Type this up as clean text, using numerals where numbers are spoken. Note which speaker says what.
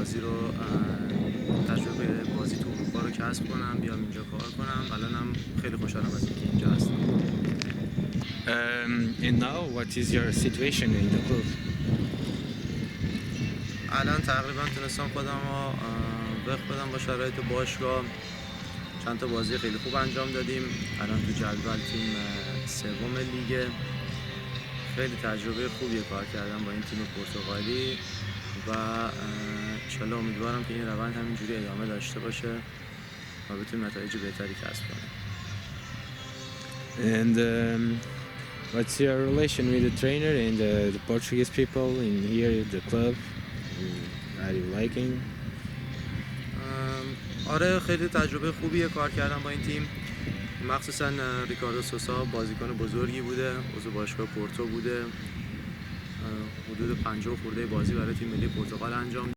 Speaker 1: بازی رو تجربه بازی تو اروپا رو کسب کنم، بیام اینجا کار کنم. الانم خیلی خوشحالم از اینکه اینجا هستم.
Speaker 2: And now, what is your situation in the club?
Speaker 1: الان تقریبا تونستم خودم رو وقت بدم با شرایط باشگاه. چند تا بازی خیلی خوب انجام دادیم. الان تو جدول تیم سوم لیگه. خیلی تجربه خوبیه کار کردم با این تیم پرتغالی و انشالله امیدوارم که این روند همینجوری ادامه داشته باشه و بتونیم نتایج بهتری کسب کنیم.
Speaker 2: And what's your relation with the trainer and the Portuguese people in here at the club? Are you liking?
Speaker 1: آره خیلی تجربه خوبیه کار کردم با این تیم. مخصوصا ریکاردو سوسا بازیکن بزرگی بوده، عضو باشگاه پورتو بوده. حدود 50 خورده بازی برای تیم ملی پرتغال انجام